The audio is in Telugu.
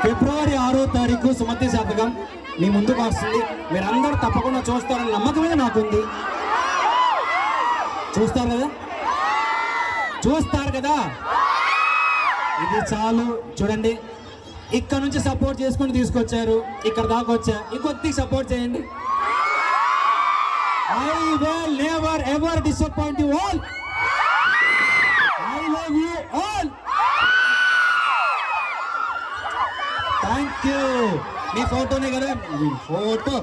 ఫిబ్రవరి 6వ తారీఖు సుమతి శతకం మీ ముందుకు వస్తుంది. మీరందరూ తప్పకుండా చూస్తారని నమ్మకమే నాకుంది. చూస్తారు కదా. ఇది చాలు. చూడండి, ఇక్కడ నుంచి సపోర్ట్ చేసుకుని తీసుకొచ్చారు, ఇక్కడ దాకా వచ్చా. ఇంకొద్ది సపోర్ట్ చేయండి. I will never ever disappoint you all. I love you all. Thank you. మీ ఫోటోనే కదా, ఫోటో